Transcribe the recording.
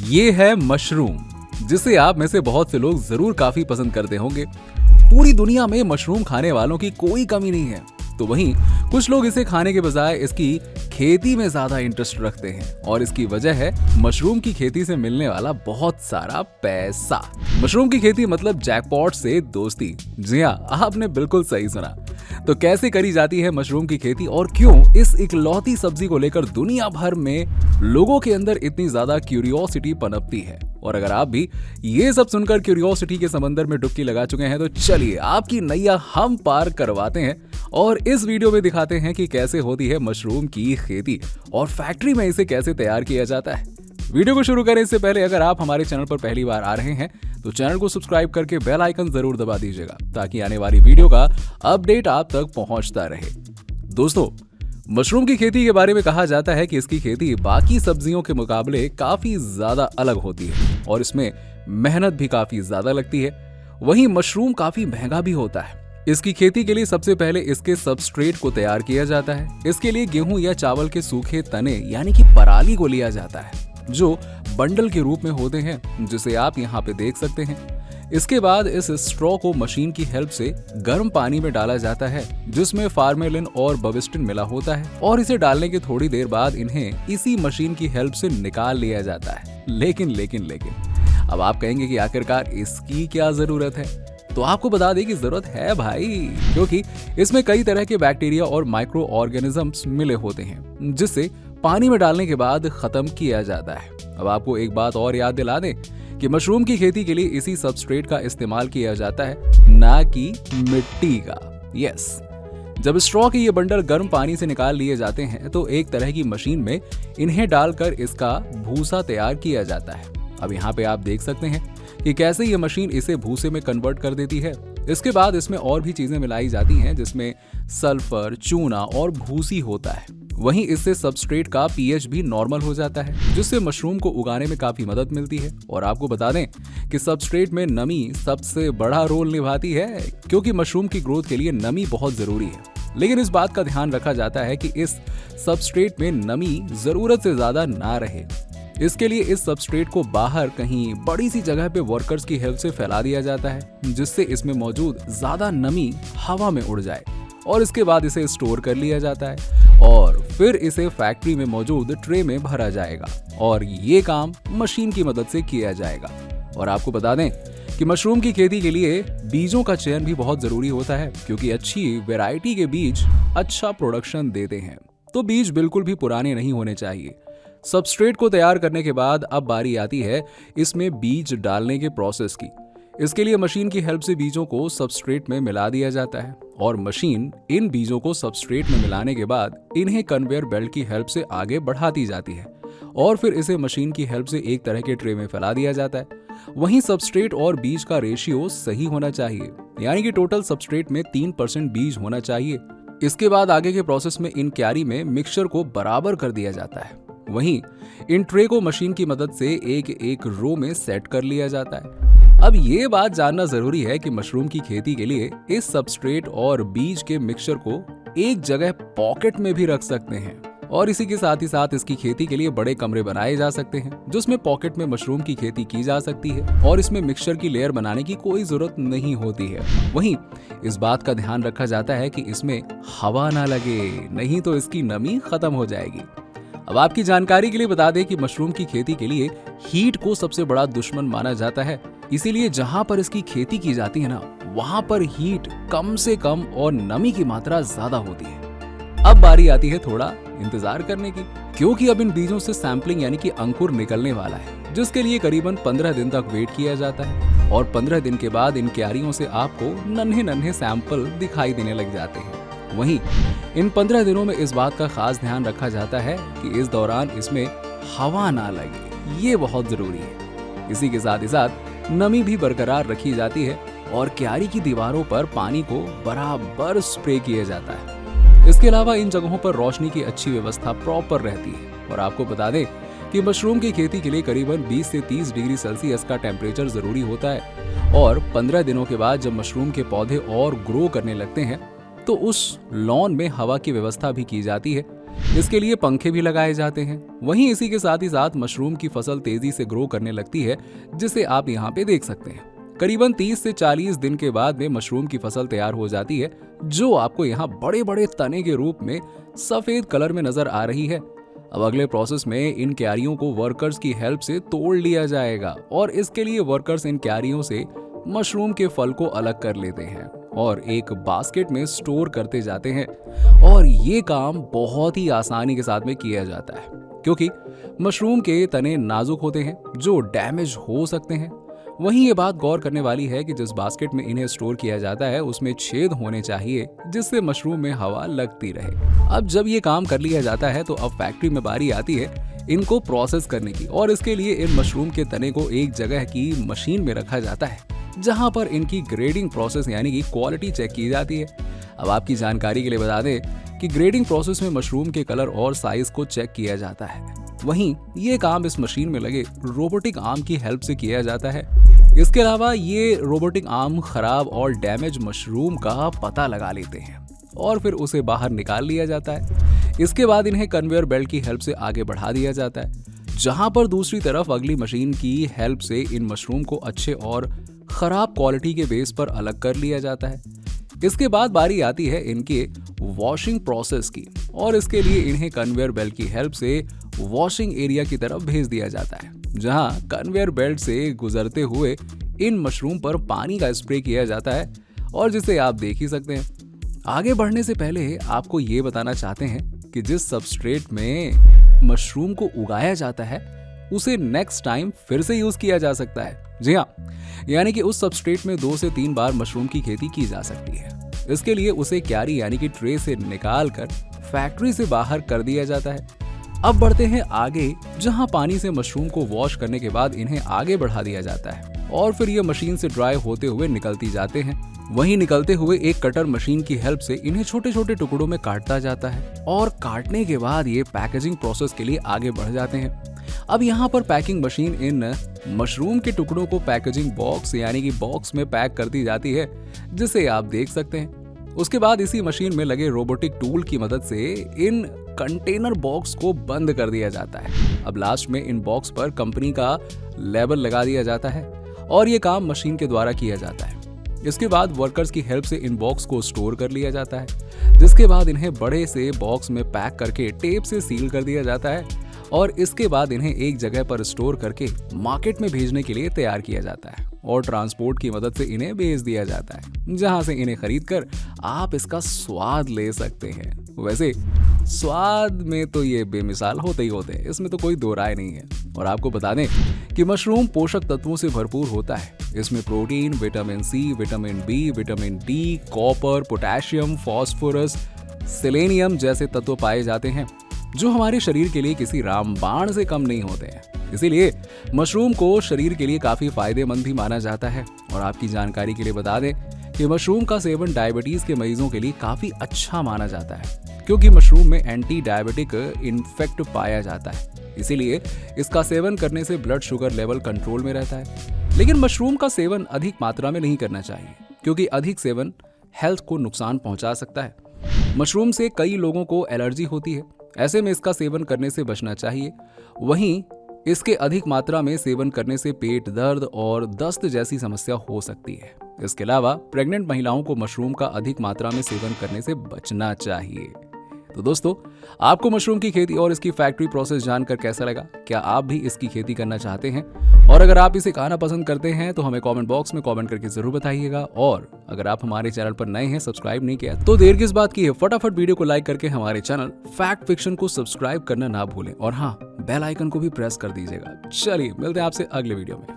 ये है मशरूम, जिसे आप में से बहुत से लोग जरूर काफी पसंद करते होंगे। पूरी दुनिया में मशरूम खाने वालों की कोई कमी नहीं है, तो वहीं कुछ लोग इसे खाने के बजाय इसकी खेती में ज्यादा इंटरेस्ट रखते हैं और इसकी वजह है मशरूम की खेती से मिलने वाला बहुत सारा पैसा। मशरूम की खेती मतलब जैकपॉट से दोस्ती। जी हाँ, आपने बिल्कुल सही सुना। तो कैसे करी जाती है मशरूम की खेती और क्यों इस इकलौती सब्जी को लेकर दुनिया भर में लोगों के अंदर इतनी ज्यादा क्यूरियोसिटी पनपती है। और अगर आप भी ये सब सुनकर क्यूरियोसिटी के समंदर में डुबकी लगा चुके हैं तो चलिए आपकी नैया हम पार करवाते हैं और इस वीडियो में दिखाते हैं कि कैसे होती है मशरूम की खेती और फैक्ट्री में इसे कैसे तैयार किया जाता है। वीडियो को शुरू करें इससे पहले अगर आप हमारे चैनल पर पहली बार आ रहे हैं तो चैनल को सब्सक्राइब करके बेल आइकन जरूर दबा दीजिएगा ताकि आने वाली वीडियो का अपडेट आप तक पहुंचता रहे। दोस्तों, मशरूम की खेती के बारे में कहा जाता है कि इसकी खेती बाकी सब्जियों के मुकाबले काफी ज्यादा अलग होती है और इसमें मेहनत भी काफी ज्यादा लगती है। वहीं मशरूम काफी महंगा भी होता है। इसकी खेती के लिए सबसे पहले इसके सबस्ट्रेट को तैयार किया जाता है। इसके लिए गेहूं या चावल के सूखे तने यानी कि पराली को लिया जाता है जो बंडल के रूप में होते हैं, जिसे आप यहाँ पे देख सकते हैं। इसके बाद इस स्ट्रॉ को मशीन की हेल्प से गर्म पानी में डाला जाता है जिसमें फार्मेलिन और बविस्टिन मिला होता है और इसे डालने के थोड़ी देर बाद इन्हें इसी मशीन की हेल्प से निकाल लिया जाता है। लेकिन अब आप कहेंगे कि आखिरकार इसकी क्या जरूरत है? तो आपको बता दें कि जरूरत है भाई, क्योंकि इसमें कई तरह के बैक्टीरिया और माइक्रो ऑर्गेनिजम्स मिले होते हैं जिससे पानी में डालने के बाद खत्म किया जाता है। अब आपको एक बात और याद दिला दें कि मशरूम की खेती के लिए इसी सबस्ट्रेट का इस्तेमाल किया जाता है, ना कि मिट्टी का। यस, जब स्ट्रॉ के ये बंडल गर्म पानी से निकाल लिए जाते हैं तो एक तरह की मशीन में इन्हें डालकर इसका भूसा तैयार किया जाता है। अब यहाँ पे आप देख सकते हैं कि कैसे ये मशीन इसे भूसे में कन्वर्ट कर देती है। इसके बाद इसमें और भी चीजें मिलाई जाती हैं जिसमें सल्फर, चूना और भूसी होता है। वहीं इससे सबस्ट्रेट का पीएच भी नॉर्मल हो जाता है जिससे मशरूम को उगाने में काफी मदद मिलती है। और आपको बता दें कि सबस्ट्रेट में नमी सबसे बड़ा रोल निभाती है, क्योंकि मशरूम की ग्रोथ के लिए नमी बहुत जरूरी है। लेकिन इस बात का ध्यान रखा जाता है कि इस सबस्ट्रेट में नमी जरूरत से ज्यादा ना रहे। इसके लिए इस सबस्ट्रेट को बाहर कहीं बड़ी सी जगह पे वर्कर्स की हेल्प से फैला दिया जाता है जिससे इसमें मौजूद ज्यादा नमी हवा में उड़ जाए और इसके बाद इसे स्टोर कर लिया जाता है और फिर इसे फैक्ट्री में मौजूद ट्रे में भरा जाएगा और ये काम मशीन की मदद से किया जाएगा। और आपको बता दें कि मशरूम की खेती के लिए बीजों का चयन भी बहुत जरूरी होता है, क्योंकि अच्छी वैरायटी के बीज अच्छा प्रोडक्शन देते हैं। तो बीज बिल्कुल भी पुराने नहीं होने चाहिए। सबस्ट्रेट को तैयार करने के बाद अब बारी आती है इसमें बीज डालने के प्रोसेस की। इसके लिए मशीन की हेल्प से बीजों को सबस्ट्रेट में मिला दिया जाता है और मशीन इन बीजों को सबस्ट्रेट में मिलाने के बाद इन्हें कन्वेयर बेल्ट की हेल्प से आगे बढ़ाती जाती है और फिर इसे मशीन की हेल्प से एक तरह के ट्रे में फैला दिया जाता है। वहीं सबस्ट्रेट और बीज का रेशियो सही होना चाहिए, यानी कि टोटल सबस्ट्रेट में 3% बीज होना चाहिए। इसके बाद आगे के प्रोसेस में इन क्यारी में मिक्सचर को बराबर कर दिया जाता है। वहीं इन ट्रे को मशीन की मदद से एक एक रो में सेट कर लिया जाता है। अब ये बात जानना जरूरी है कि मशरूम की खेती के लिए इस सबस्ट्रेट और बीज के मिक्सचर को एक जगह पॉकेट में भी रख सकते हैं और इसी के साथ ही साथ इसकी खेती के लिए बड़े कमरे बनाए जा सकते हैं जिसमें पॉकेट में मशरूम की खेती की जा सकती है और इसमें मिक्सचर की लेयर बनाने की कोई जरूरत नहीं होती है। वहीं इस बात का ध्यान रखा जाता है कि इसमें हवा ना लगे, नहीं तो इसकी नमी खत्म हो जाएगी। अब आपकी जानकारी के लिए बता दें कि मशरूम की खेती के लिए हीट को सबसे बड़ा दुश्मन माना जाता है, इसीलिए जहां पर इसकी खेती की जाती है ना, वहां पर हीट कम से कम और नमी की मात्रा ज्यादा होती है। अब बारी आती है थोड़ा इंतजार करने की, क्योंकि अब इन बीजों से सैंपलिंग यानी कि अंकुर निकलने वाला है, जिसके लिए करीबन 15 दिन तक वेट किया जाता है और 15 दिन के बाद इन क्यारियों से आपको नन्हे नन्हे सैंपल दिखाई देने लग जाते हैं। वहीं इन 15 दिनों में इस बात का खास ध्यान रखा जाता है कि इस दौरान इसमें हवा ना लगे, ये बहुत जरूरी है। इसी के साथ ही साथ नमी भी बरकरार रखी जाती है और क्यारी की दीवारों पर पानी को बराबर स्प्रे किया जाता है। इसके अलावा इन जगहों पर रोशनी की अच्छी व्यवस्था प्रॉपर रहती है। और आपको बता दें कि मशरूम की खेती के लिए करीबन 20 से 30 डिग्री सेल्सियस का टेम्परेचर जरूरी होता है और 15 दिनों के बाद जब मशरूम के पौधे और ग्रो करने लगते हैं तो उस लॉन में हवा की व्यवस्था भी की जाती है इसके लिए पंखे भी लगाए जाते हैं। वहीं इसी के साथ ही साथ मशरूम की फसल तेजी से ग्रो करने लगती है, जिसे आप यहाँ पे देख सकते हैं। करीबन 30 से 40 दिन के बाद में मशरूम की फसल तैयार हो जाती है, जो आपको यहाँ बड़े बड़े तने के रूप में सफेद कलर में नजर आ रही है। अब अगले प्रोसेस में इन क्यारियों को वर्कर्स की हेल्प से तोड़ लिया जाएगा और इसके लिए वर्कर्स इन क्यारियों से मशरूम के फल को अलग कर लेते हैं और एक बास्केट में स्टोर करते जाते हैं। और ये काम बहुत ही आसानी के साथ में किया जाता है, क्योंकि मशरूम के तने नाजुक होते हैं जो डैमेज हो सकते हैं। वहीं ये बात गौर करने वाली है कि जिस बास्केट में इन्हें स्टोर किया जाता है उसमें छेद होने चाहिए, जिससे मशरूम में हवा लगती रहे। अब जब ये काम कर लिया जाता है तो अब फैक्ट्री में बारी आती है इनको प्रोसेस करने की, और इसके लिए इन मशरूम के तने को एक जगह की मशीन में रखा जाता है, जहां पर इनकी ग्रेडिंग प्रोसेस यानी कि क्वालिटी चेक की जाती है। अब आपकी जानकारी के लिए बता दें कि ग्रेडिंग प्रोसेस में मशरूम के कलर और साइज को चेक किया जाता है। वहीं ये काम इस मशीन में लगे रोबोटिक आर्म की हेल्प से किया जाता है। इसके अलावा ये रोबोटिक आर्म खराब और डैमेज मशरूम का पता लगा लेते हैं और फिर उसे बाहर निकाल लिया जाता है। इसके बाद इन्हें कन्वेयर बेल्ट की हेल्प से आगे बढ़ा दिया जाता है, जहां पर दूसरी तरफ अगली मशीन की हेल्प से इन मशरूम को अच्छे और खराब क्वालिटी के बेस पर अलग कर लिया जाता है। इसके बाद बारी आती है इनके वॉशिंग प्रोसेस की, और इसके लिए इन्हें कन्वेयर बेल्ट की हेल्प से वॉशिंग एरिया की तरफ भेज दिया जाता है, जहां कन्वेयर बेल्ट से गुजरते हुए इन मशरूम पर पानी का स्प्रे किया जाता है, और जिसे आप देख ही सकते हैं। आगे बढ़ने से पहले आपको ये बताना चाहते हैं कि जिस सबस्ट्रेट में मशरूम को उगाया जाता है उसे नेक्स्ट टाइम फिर से यूज किया जा सकता है। जी हाँ, यानी कि उस सबस्ट्रेट में 2 से 3 बार मशरूम की खेती की जा सकती है। इसके लिए उसे क्यारी यानी कि ट्रे से निकाल कर फैक्ट्री से बाहर कर दिया जाता है। अब बढ़ते हैं आगे, जहां पानी से मशरूम को वॉश करने के बाद इन्हें आगे बढ़ा दिया जाता है और फिर ये मशीन से ड्राई होते हुए निकलती जाते हैं। वहीं निकलते हुए एक कटर मशीन की हेल्प से इन्हें छोटे छोटे टुकड़ों में काटता जाता है और काटने के बाद ये पैकेजिंग प्रोसेस के लिए आगे बढ़ जाते हैं। अब यहाँ पर पैकिंग मशीन इन मशरूम के टुकड़ों को पैकेजिंग बॉक्स यानी कि बॉक्स में पैक करती जाती है, जिसे आप देख सकते हैं। उसके बाद इसी मशीन में लगे रोबोटिक टूल की मदद से इन कंटेनर बॉक्स को बंद कर दिया जाता है। अब लास्ट में इन बॉक्स पर कंपनी का लेबल लगा दिया जाता है और ये काम मशीन के द्वारा किया जाता है। इसके बाद वर्कर्स की हेल्प से इन बॉक्स को स्टोर कर लिया जाता है, जिसके बाद इन्हें बड़े से बॉक्स में पैक करके टेप से सील कर दिया जाता है और इसके बाद इन्हें एक जगह पर स्टोर करके मार्केट में भेजने के लिए तैयार किया जाता है और ट्रांसपोर्ट की मदद से इन्हें भेज दिया जाता है, जहां से इन्हें खरीद कर आप इसका स्वाद ले सकते हैं। वैसे स्वाद में तो ये बेमिसाल होते ही होते हैं, इसमें तो कोई दो राय नहीं है। और आपको बता दें कि मशरूम पोषक तत्वों से भरपूर होता है। इसमें protein, vitamin C, vitamin B, vitamin D, copper, potassium, phosphorus, selenium जैसे तत्व पाए जाते हैं, जो हमारे शरीर के लिए किसी रामबाण से कम नहीं होते हैं। इसीलिए मशरूम को शरीर के लिए काफी फायदेमंद भी माना जाता है। और आपकी जानकारी के लिए बता दें कि मशरूम का सेवन डायबिटीज के मरीजों के लिए काफी अच्छा माना जाता है, क्योंकि मशरूम में एंटी डायबिटिक इफेक्ट पाया जाता है। इसीलिए इसका सेवन करने से ब्लड शुगर लेवल कंट्रोल में रहता है। लेकिन मशरूम का सेवन अधिक मात्रा में नहीं करना चाहिए, क्योंकि अधिक सेवन हेल्थ को नुकसान पहुंचा सकता है। मशरूम से कई लोगों को एलर्जी होती है, ऐसे में इसका सेवन करने से बचना चाहिए। वहीं इसके अधिक मात्रा में सेवन करने से पेट दर्द और दस्त जैसी समस्या हो सकती है। इसके अलावा प्रेग्नेंट महिलाओं को मशरूम का अधिक मात्रा में सेवन करने से बचना चाहिए। तो दोस्तों, आपको मशरूम की खेती और इसकी फैक्ट्री प्रोसेस जानकर कैसा लगा? क्या आप भी इसकी खेती करना चाहते हैं? और अगर आप इसे खाना पसंद करते हैं तो हमें कमेंट बॉक्स में कमेंट करके जरूर बताइएगा। और अगर आप हमारे चैनल पर नए हैं, सब्सक्राइब नहीं किया, तो देर किस बात की है, फटाफट वीडियो को लाइक करके हमारे चैनल फैक्ट फिक्शन को सब्सक्राइब करना ना भूलें। और हाँ, बेल आइकन को भी प्रेस कर दीजिएगा। चलिए मिलते हैं आपसे अगले वीडियो में।